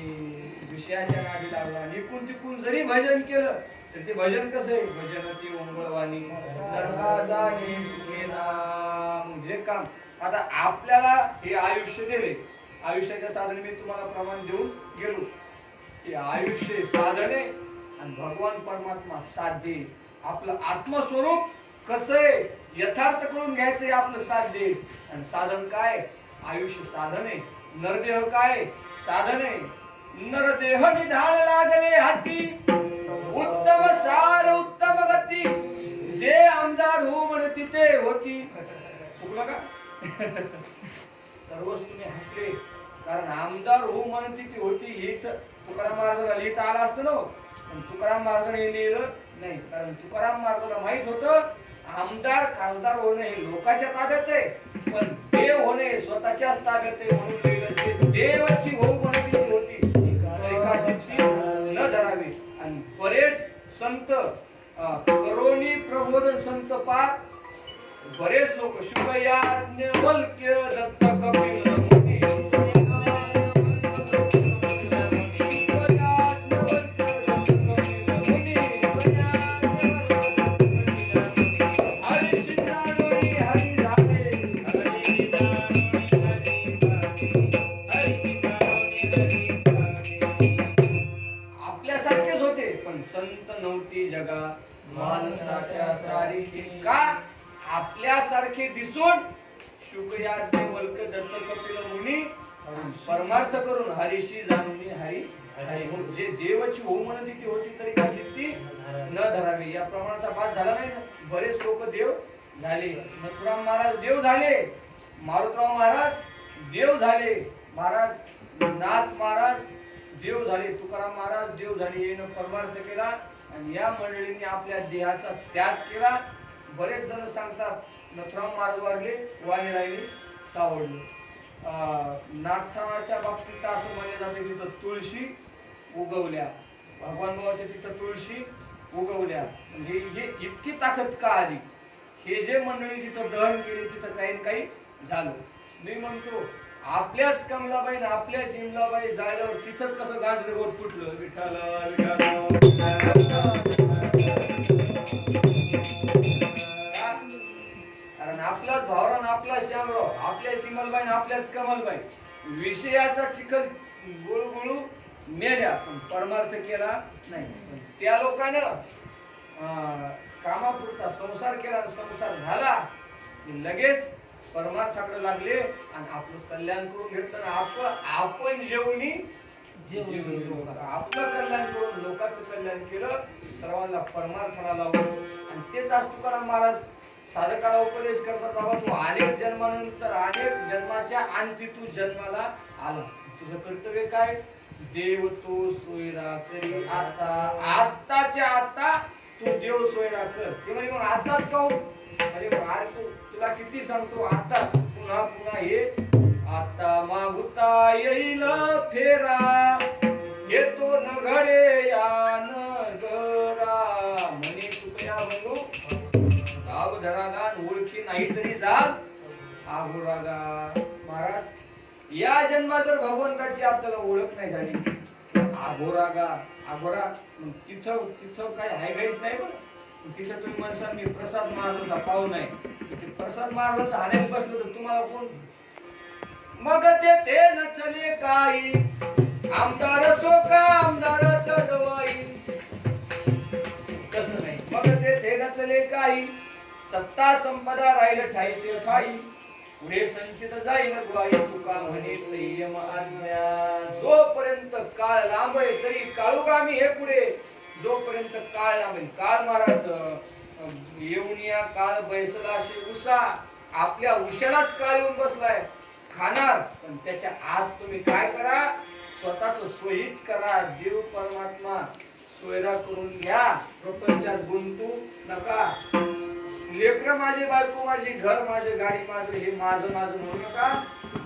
विषयाच्या नादी लागला. आणि इकून तिकून जरी भजन केलं तर ते भजन कसं आहे? भजन ती ओंगळवाणी नरका जाणे सुखेना. जे काम आता आपल्याला हे आयुष्य दिले, आयुष्याच्या साधने मी तुम्हाला प्रमाण देऊन गेलो की आयुष्य साधने आणि भगवान परमात्मा साध्य. आपलं आत्मस्वरूप कसं आहे यथार्थ करून घ्यायचंय आपलं साध्य. आणि साधन काय? आयुष्य साधन आहे. नरदेह काय? साधन आहे. नरदेह निधाळ लागले हाती, उत्तम सार उत्तम गती, जे आमदार हो म्हणती ते होती. चुकलं का? सर्वच तुम्ही हसले, कारण आमदार हो म्हणती ती होती ही तुकाराम महाराजाला लिहिता आला असतं ना, पण तुकाराम महाराजांनी लिहिलं नाही. कारण तुकाराम महाराजाला माहित होतं आमदार खासदार होणे हे लोकांच्या ताब्यात आहे, पण देव होणे स्वतःच्याच ताब्यात आहे. म्हणून लिहिलं ते देवाची होऊ म्हणती ती होती, एकाची न धरावी. आणि बरेच संत करोनी प्रबोधन संत पार बरेच लोक शुभयाज्ञवल्क्य दत्त कपिल मुनी, आपल्यासारखेच होते पण संत नव्हती जगा माणसाच्या सारखी. का? आपल्यासारखे दिसून शुकयाज्ञवल्क दत्त कपिल मुनी परमार्थ करून हरीशी जाणून हरी हरी. जे देवाची हो म्हणती ती होती तरी का चित्ती न धरावी. या प्रमाणाचा पाठ झाला नाही. बरेच लोक देव झाले. नथुराम महाराज देव झाले, मारुतराव महाराज देव झाले, महाराज नाथ महाराज देव झाले, तुकाराम महाराज देव झाले. येणं परमार्थ केला आणि या मंडळींनी आपल्या देहाचा त्याग केला. बरेच जण सांगतात नथुराम महाराज वारले, वाणी राहिली सावडली. नाथाच्या बाबतीत असं म्हणले जाते तिथं तुळशी उगवल्या, भगवान बाबाच्या तिथं तुळशी उगवल्या. म्हणजे हे इतकी ताकद का आली? हे जे मंडळी तिथं दहन केले तिथं काही ना काही झालं. मी म्हणतो आपल्याच कमलाबाई ना आपल्याच इमलाबाई जाळल्यावर तिथंच कसं गाजर गोट फुटलं. विठाल कारण आपलाच भावरान आपलाच श्यामराव, आपल्याच इमलबाई आपल्याच कमलबाई विषयाचा चिखल गुळगुळू मेल्या पण परमार्थ केला नाही. त्या लोकांना कामापुरता संसार केला, संसार झाला की लगेच परमार्थाकडे लागले आणि आपलं कल्याण करून घेतलं. आपण जेवणी आपलं कल्याण करून लोकांचं कल्याण केलं, सर्वांना परमार्थाला लावलं. आणि तेच आज तुकाराम महाराज साधकाला उपदेश करतात, बाबा तू अनेक जन्मानंतर अनेक जन्माच्या अंती तू जन्माला आला, तुझं कर्तव्य काय? देव तो सोयरा करी आता, आताच्या आता तू देव सोयरा कर. ते म्हणजे मग आताच का? म्हणजे तुला किती सांगतो आताच, पुन्हा पुन्हा हे आता मागुता येईल फेरा, येतो न घडे या नगरा. म्हणे तुकया म्हणू गाव धरागान ओळखी नाही तरी जाल आघोरागा. महाराज या जन्मात जर भगवंताची आपल्याला ओळख नाही झाली आघोरागा, आघोरा तिथं तिथं काय हाय गाईच नाही. पण तिथं तुम्ही म्हणसाल मी प्रसाद महाराजांचा पाहू नाही, प्रसाद महाराजांचा हाण्याला बसलो तर तुम्हाला कोण? मग ते नचले काही आमदार सोका आमदाराच्या जवाई. कसं नाही? मग ते नचले काही सत्ता संपदा राहिलं ठाईचे ठाई, पुढे संचित जाईल गुवाई. तुका म्हणे यम आज्ञा, जोपर्यंत काळ लांब आहे तरी काळूगामी हे पुढे. जोपर्यंत काळ लांब आहे, काळ महाराज येऊन या काळ बैसला असे उषा, आपल्या उशालाच काळ येऊन बसलाय. खाणार पण त्याच्या आत तुम्ही काय करा? स्वतःच सोयीत करा. देव परमात्मा सोयरा करून घ्या, प्रपंचात गुंतू नका. लेकर माझे, बायको माझी, घर माझे, गाडी माझं, हे माझं माझं म्हणू नका.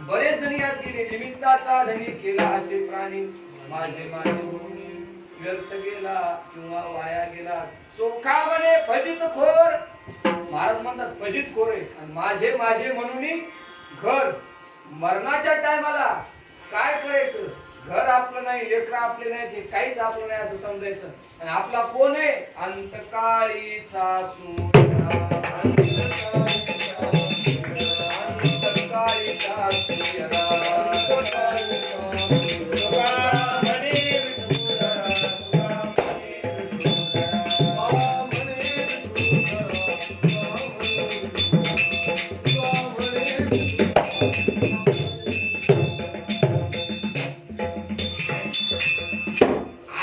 बरेच जण यात गेले, निमित्ताचा धनी केला असे प्राणी, माझे माझे म्हणून व्यर्थ गेला किंवा वाया गेला. चोखा म्हणे फजित खोर, महाराज म्हणतात फजित खोर आहे. आणि माझे माझे म्हणून घर मरणाच्या टायमाला काय करायचं? घर आपलं नाही, लेकरं आपले नाही, ते काहीच आपलं नाही असं समजायचं. आणि आपला कोण आहे? अंतकाळीचा सूर्य, अंतकाळीचा सूर्य.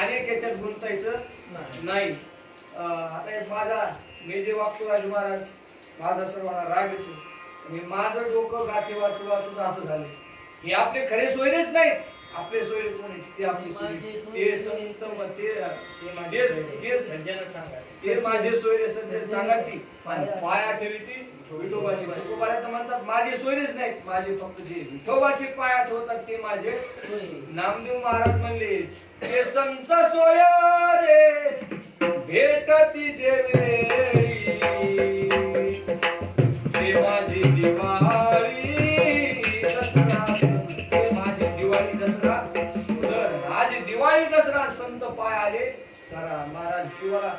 अनेक याच्यात गुंतायचं नाही. आता एक माझा मी जे वागतो राजू महाराज, माझा सर्वांना राग येतो आणि माझं डोकं गाठी वाचून वाचून असं झालं. हे आपले खरे सोयरेच नाहीत. आपले सोयरे कोण आहेत? ते आपले ते संत मग ते माझे सोयरे सज्जन सांगा ती पाया ठेवी ती विठोबाची. तुकोबाला तर म्हणतात माझे सोयरेच नाहीत, माझे फक्त जे विठोबाचे पाया ठेवतात ते माझे नामदेव महाराज म्हणले ते संत सोयरे भेटती जे वेळी ते माझी दिवाळी दसरा, ते माझी दिवाळी दसरा सण. आज दिवाळी दसरा संत पाय आले करा. महाराज शिवाला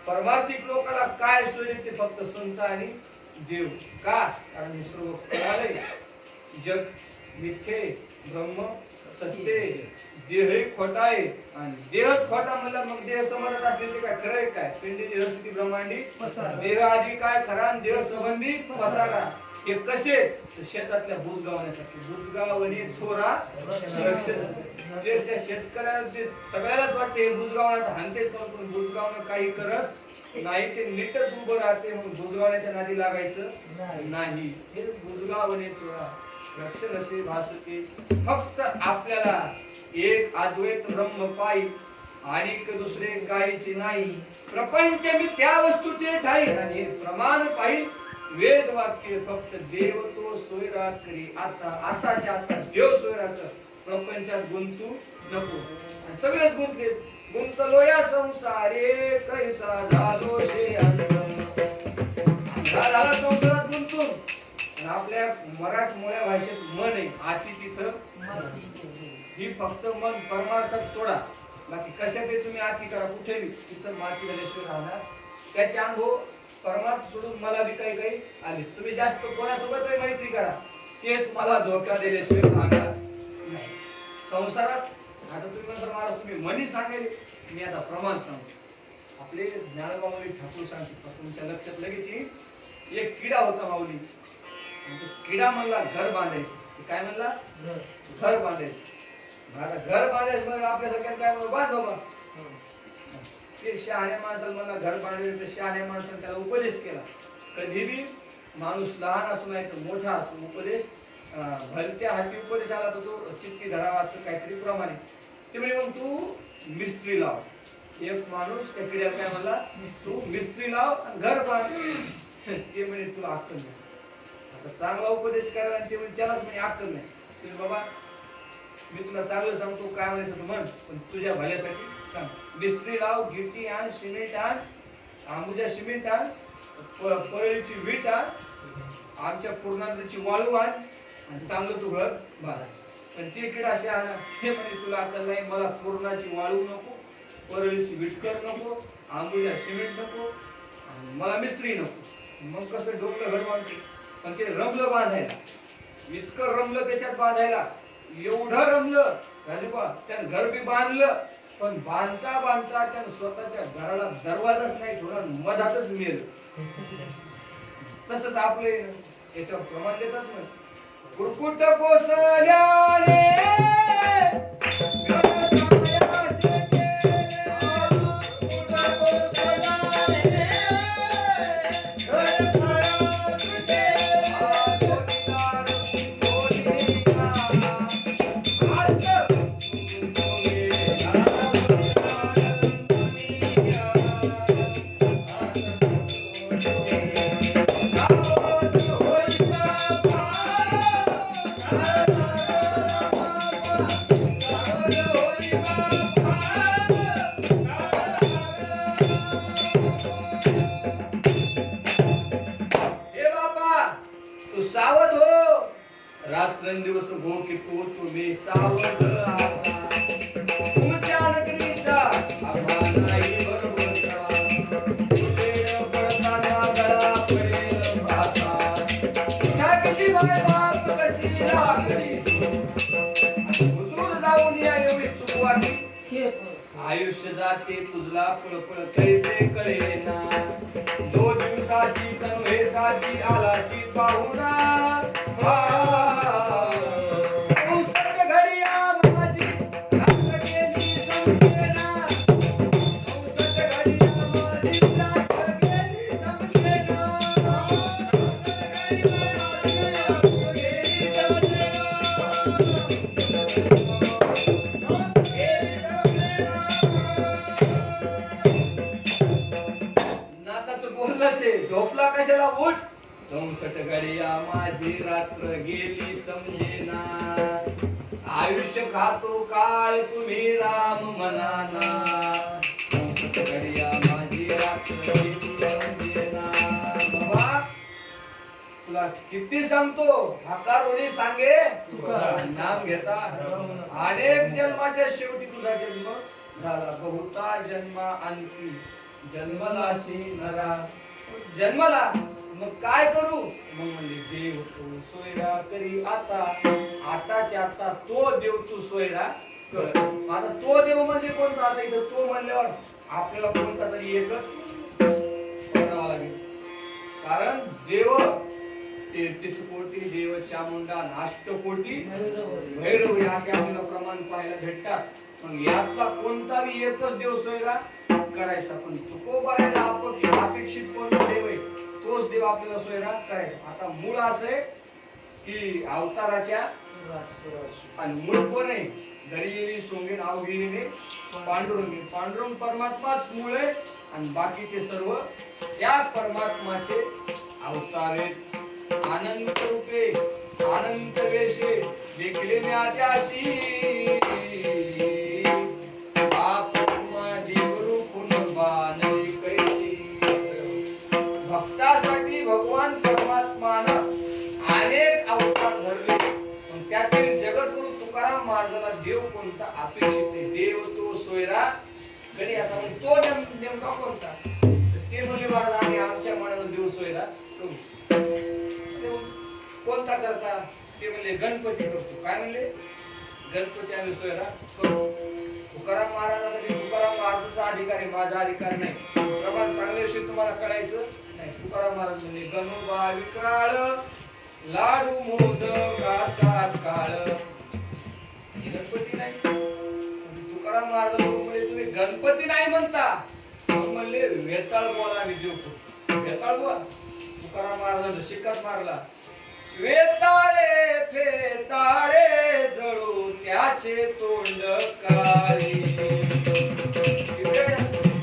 परमार्थिक लोकांना काय सोयरे? ते फक्त संत आणि देव. का? कारण हे सर्व कळालंय. जग मिथ्ये, ब्रह्म सत्य, देह खोटा आहे आणि देहच खोटा म्हणला मग देह समजत असले ते काय खरं आहे काय? पिंडीची रस्ती ब्रह्मांडी देह आधी काय खरा आणि देह संबंधी पसारा. हे कसे? शेतातल्या बुजगावण्यासाठी. बुजगावणे चोरा ते त्या शेतकऱ्याला ते सगळ्यालाच वाटते हे बुजगावण्यात हानतेच, पण बुजगावणं काही करत नाही. ते नीटच उभं राहते. म्हणून बुजगावण्याच्या नादी लागायचं नाही. हे बुजगावणे चोरा रक्षण असे भासते. फक्त आपल्याला एक अद्वैत ब्रह्म पायी आणि दुसरे काहीच नाही. प्रपंच मिथ्या वस्तूचे ठाई आणि प्रमाण पायी वेद वाक्य फक्त देव तो सोयरात करी. आताच्या आता देव सोयरात. प्रपंचात गुंतू नको. आणि सगळेच गुंतले. गुंतलो या संसारे कैसा झालो शे अंत. झाला संसारात गुंतून. आपल्या मराठमोळ्या भाषेत मन आहे आती तिथं ही फक्त मन परमार्थात सोडा. बाकी कशात तुम्ही आती करा कुठेही तिथं माती झाल्याशिवाय राहणार. त्याचे अनुभव परमार्थ सोडून मला बी काही काही आले. तुम्ही जास्त कोणासोबत मैत्री करा ते तुम्हाला धोका दिल्याशिवाय राहणार नाही. संसारात आता तुम्ही म्हणता महाराज तुम्ही मनी सांगेल, मी आता प्रमाण सांगतो. आपले ज्ञानोबा माऊली ठाकूर सांगते तुमच्या लक्षात लगेच येईल. एक किडा होता माऊली. किडा म्हणला घर बांधायचं. काय म्हणला? घर बांधायचं. घर बांधायचं म्हणजे आपल्या सगळ्यांना काय म्हणलं बांध बाबा. ते शहाण्या माणसाला म्हणला घर बांधायचं. तर शहाण्या माणसाने त्याला उपदेश केला. कधी बी माणूस लहान असो नाही तर मोठा असो उपदेश भलत्या हाती उपदेश आला तर तो चित्ती धरावा असं काहीतरी प्रमाणे. ते म्हणजे मग तू मिस्त्री लाव. एक माणूस त्या किड्याला काय म्हणला तू मिस्त्री लाव आणि घर बांध. ते म्हणजे तुला अक्कल नाही. चांगला उपदेश करायला आणि ते म्हणजे त्यालाच म्हणजे अक्कल नाही. तुम्ही बाबा मी तुला चांगलं सांगतो काय म्हणायचं तू म्हण पण तुझ्या भल्यासाठी सांग. मिस्त्री लाव, गिट्टी आण, सिमेंट आण, आंबुजा सिमेंट आण, परळीची वीट आण, आमच्या पूर्णाची वाळू आण आणि चांगलं तू घर बांध. पण ते किडा असे आण हे म्हणजे तुला अक्कल नाही. मला पूर्णाची वाळू नको, परळीची विटकर नको, आंबुजा सिमेंट नको आणि मला मिस्त्री नको. मग कसं डोकं घर बांधतो. पण ते रमलं बांधायला. इतकं रमलं त्याच्यात बांधायला. एवढं रमलं राजूबा त्यानं घर बी बांधलं. पण बांधता बांधता त्यानं स्वतःच्या घराला दरवाजाच नाही ठेवला, मधातच मेल. तसंच आपले याच्यावर प्रमाण देतात ना. कुरकुट कोसल्याने सावध असा तुमच्या नगरीचा आभाळ नाही बरोबरचा उजेड पडताना गळा पडेल भासा ठाकली बाय बाप कशी लागली हुजूर जाऊन या एवढी चुकवानी हे आयुष्य जाते तुझला पळपळ कैसे कळेना 2 दिवसाची कन्व्हेसाची आलाशी पाहुणा संसद घडिया माझी रात्र गेली समजेना संसद घडिया माझी रात्र गेली समजेना संसद घडिया माझी रात्र गेली समजेना नाताचं बोलणंच आहे झोपला कशाला उठ 64 घडिया माझी रात्र गेली समजेना आयुष्य खातो काळ तुम्ही राम म्हणाना 64 घडिया माझी रात्र गेली समजेना बाबा तुला किती सांगतो हकारोनी सांगे नाम घेता अनेक जन्माच्या शेवटी तुझा जन्म झाला बहुता जन्मा आणखी जन्मलाशी नरा जन्मला मग काय करू मग म्हणजे देव तू सोयरा करी आता आताच्या आता तो देव तू सोयरा कर आता तो देव म्हणजे कोणता असायचं तो म्हणल्यावर आपल्याला कोणता तरी एकच पकडावा लागेल कारण देव 33 कोटी देव चामुंडा अष्टकोटी भैरव असे आपल्याला प्रमाण पाहायला भेटतात मग यातला कोणताही एकच देव सोयरा करायचा पण तुकोबारायला अपेक्षित कोणता देव आहे तोच देव आपल्याला सोयरा करायचा आता मूळ असं आहे की अवताराच्या आणि मूळ कोण आहे घरी सोंगीन अवघिरीने पांडुरंग परमात्माच मूळ आहे आणि बाकीचे सर्व त्या परमात्माचे अवतार आहेत अनंत रूपे अनंत वेशे देखले मी आद्याशी बाप माझी गुरु कुणबानरी कैसी भक्तासाठी भगवान परमात्मानं अनेक अवतार धरले पण त्यातील जगद्गुरु तुकाराम महाराजाला देव कोणता अपेक्षित आहे देव तो सोयरा कधी आता तो नेमका कोणता ते म्हणजे महाराज आम्ही आमच्या मनाला देव सोयरा करू कोणता करता ते म्हणले गणपती करतो काय म्हणले गणपती आम्ही सोयरा करू तुकाराम महाराजांना तुकाराम महाराजाचा अधिकार आहे माझा अधिकार नाही प्रमाण सांगल्याशिवाय तुम्हाला कळायचं नाही तुकाराम महाराज म्हणले गणोबा विक्राळ लाडू मोदकाचा काळ गणपती नाही तुकाराम महाराज म्हणजे तुम्ही गणपती नाही म्हणता म्हणले वेताळ बोला विद्योग वेताळ बोला तुकाराम महाराजांना शिकत मारला वेताळे फेताळे जळू त्याचे तोंड काळे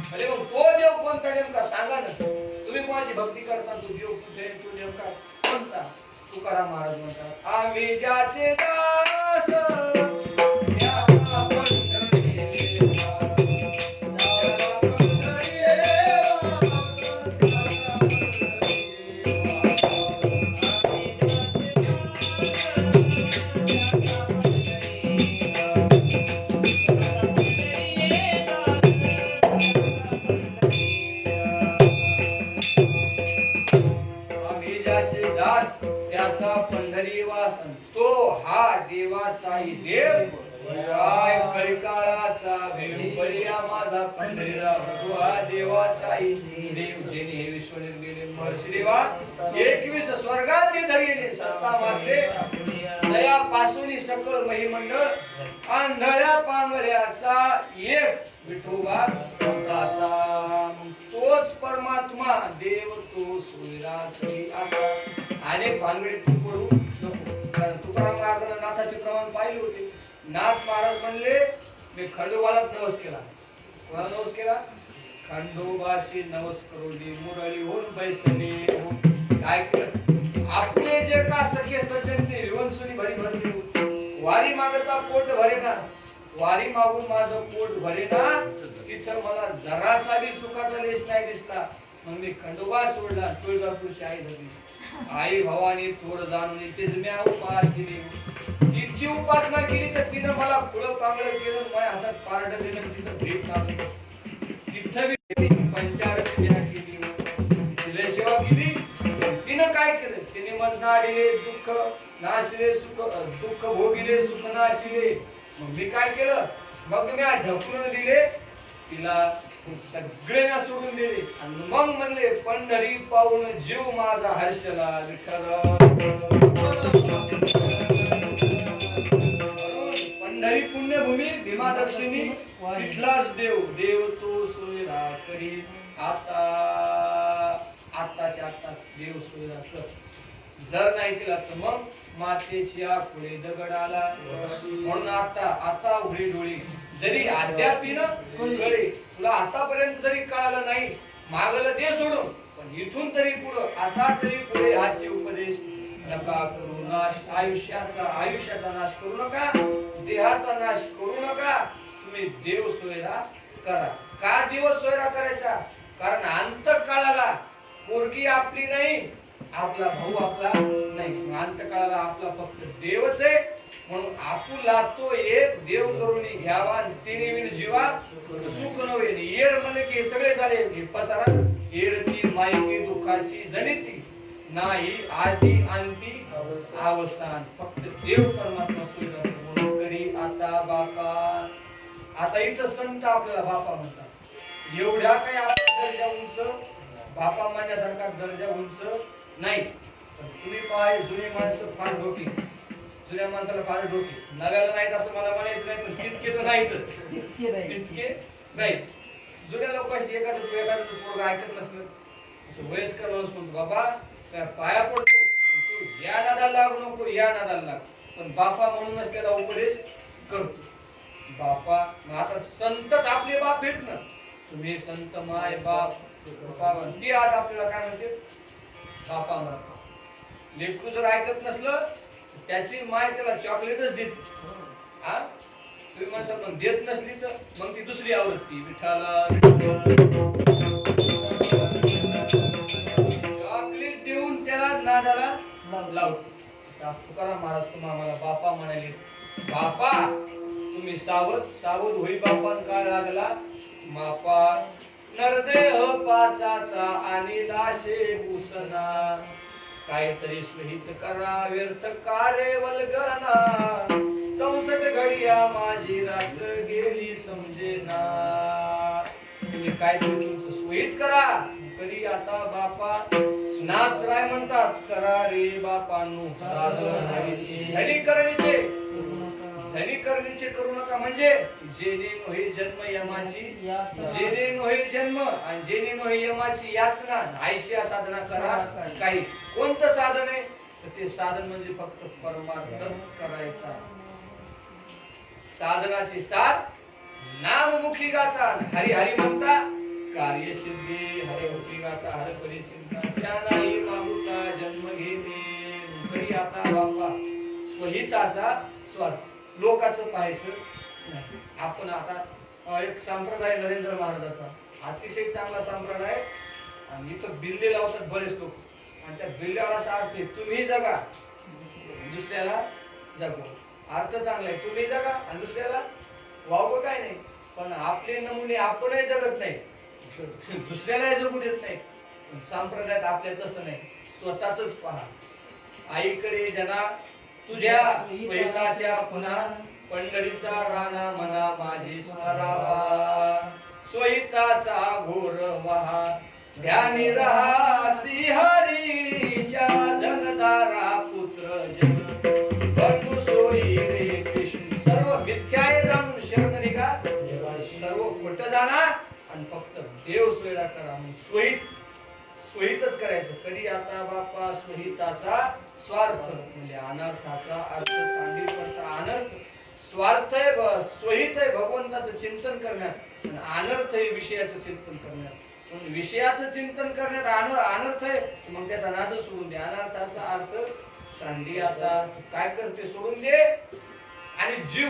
म्हणजे मग तो देव कोणता नेमका सांगा ना तुम्ही कोणाची भक्ती करता तो देव तो नेमका कोणता तुकाराम महाराज म्हणतात आम्ही ज्याचे दास पंढरी वासन तो हा देवाचाही देव काय कळकाळाचा भेव बळिया माझा पंढरीला तो हा देवाचाही देव जेणे हे विश्व निर्मिले महर्षी देवा 21 स्वर्गाचे धरिले सत्ता माते दया पासून सकळ महिमंडळ आंधळ्या पांगळ्याचा एक विठोबा दाता तोच परमात्मा देव तो सोयरा करी आता अनेक भानगडीत तू पडू नको कारण तुकाराम महाराजांना नाथाचे प्रमाण पाहिले होते नाथ महाराज म्हणले मी खंडोबाला नवस केला कोणाला नवस केला खंडोबाशी नवस करोली मुरळी होऊन बैसले काय केलं आपले जे का सखे सज्जन ते विवंसुनी भरी भरली वारी मागता पोट भरेना वारी मागून माझं पोट भरेना तिथं मला जरासा बी सुखाचा लेश नाही दिसला मग मी खंडोबा सोडला तुळजापूरची आई झाली आई भवानी थोर जाणून तेच म्या उपास दिली तिची उपासना केली तर तिनं मला फुलं पांगळं केलं, माझ्या हातात पारड दिलं, तिथं भेट लागली. तिथं मी पंचारती केली, तिला सेवा केली. तिनं काय केलं? तिने मज नाडिले दुःख नाशिले सुख, दुःख भोगिले सुख नाशिले. मग मी काय केलं? मग मी ढकलून दिले तिला, सगळे ना सोडून दिले. आणि मग म्हणले पंढरी पाहून जीव माझा हर्षला विठ्ठल. पंढरी पुण्यभूमी भीमा दक्षिणी विठलाच देव, देव तो सोयरा करी आता. आत्ताच्या आत्ता देव सोयरा कर. जर नाही केला तर मग मातेशी पुढे दगड आला. म्हणून आता उघडी डोळी. जरी अद्यापीनं कळे, तुला आतापर्यंत जरी कळालं नाही, मागलं दे सोडून, पण इथून तरी पुढं, आता तरी पुढे हाचे उपदेश नका करू. नाश आयुष्याचा नाश करू नका, देहाचा नाश करू नका. तुम्ही देव सोयरा करा. का दिवस सोयरा करायचा? कारण अंतकाळाला पोरगी आपली नाही, आपला भाऊ आपला नाही, अंतकाळाला आपला फक्त देवच आहे. म्हणून आपण लागतो एक देव करून घ्यावा, आणि तिने विण जीवा सुख नव्हे. येर म्हणले की हे सगळे झाले, हे पसारा येरती मायकी दुःखाची जनिती नाही आधी अंती अवसान. फक्त देव परमात्मा सोयरा म्हणून करी आता बापा. आता इथं संत आपल्याला बापा म्हणतात. एवढ्या काही आपला दर्जा उंच, बापा म्हणण्यासारखा दर्जा उंच नाही. तुम्ही पाय जुनी माणसं फार डोकी, जुन्या माणसाला फार डोकी, नव्याला नाहीत असं मला म्हणायचं नाही, पण तितके तर नाहीतच, तितके नाही. जुन्या लोकांची एखादं पोरगं ऐकत नसलं, वयस्कर माणूस म्हणतो बाबा काय पाया पडतो, तू या नादाला लागू नको, या नादाला लाग. पण बापा म्हणूनच त्याला उपदेश करतो. बापा मग आता संतच आपले बाप आहेत ना. तुम्ही संत माय बाप ती आज आपल्याला काय म्हणते? बापा म्हणतात. लेकरू जर ऐकत नसलं, त्याची माय त्याला चॉकलेटच देते. हा तुम्ही माणसं पण देत नसली तर मग ती दुसरी आवृत्ती विठाला चॉकलेट देऊन त्याला नादाला लावतो. तुकाराम महाराज तुम्हाला बापा म्हणाले. बापा तुम्ही सावध होई बापा. काळ लागला मापा नरदेह पाचाचा आणि लाशे उसना. काहीतरी स्वहित करा व्यर्थ कार्य वल्गना. 64 घडिया माझी रात गेली समजेना. तुम्ही काहीतरी तुमचं स्वहित करा. करी आता बापा. नाथ राय म्हणतात करा रे बापांनो धनी करू नका. म्हणजे जेणे नोहे जन्म यमाची, जेणे नोहे जन्म आणि जेणे नोहे यमाची यातना. आयशिया साधना करा. काही कोणतं साधन आहे तर ते साधन म्हणजे फक्त परमार्थच करायचा. साधनाची साथ नाममुखी गाता, हरी हरी म्हणता कार्यसिद्धी. हरिमुखी गाता हर परिचिंता. त्यानाही मागुता जन्म घेणे. करी आता बापा. स्वहिताचा स्वार्थ, लोकांचं पाहायचं नाही. आपण आता एक संप्रदाय नरेंद्र महाराजाचा अतिशय चांगला संप्रदाय, आणि इथं बिल्ले लावतात बरेच लोक, आणि त्या बिल्ल्याला असा अर्थ आहे तुम्ही जगा दुसऱ्याला जगवा. अर्थ चांगला आहे, तुम्ही जगा आणि दुसऱ्याला वावगं काय नाही. पण आपले नमुने आपणही जगत नाही, दुसऱ्यालाही जगू देत नाही. संप्रदायात आपल्या तसं नाही, स्वतःच पहा. आईकडे जना तुझ्या स्वहिताच्या पुन्हा. पंढरीचा राणा मना माझी स्मरावा. स्वहिताचा घोर महा ध्यानी रहा. श्रीहरीच्या धनदारा पुत्र जन बंधू सोयी रे कृष्ण. सर्व मिथ्याय जाणून शरण निघा. सर्व खोट जाणा आणि फक्त देव सोयरा करा. स्वहितच करायचं. कधी आता बापा. स्वहिताचा स्वार्थ म्हणजे अनर्थाचा अर्थ सांगितला. अनर्थ स्वार्थ आहे, स्वहित आहे भगवंताचं चिंतन करण्यात, आणि अनर्थ आहे विषयाचं चिंतन करण्यात. विषयाचं चिंतन करण्यात अनर्थ आहे, मग त्याचा नाद सोडून दे. अनर्थाचा अर्थ सांडी आता काय करते सोडून दे, आणि जीव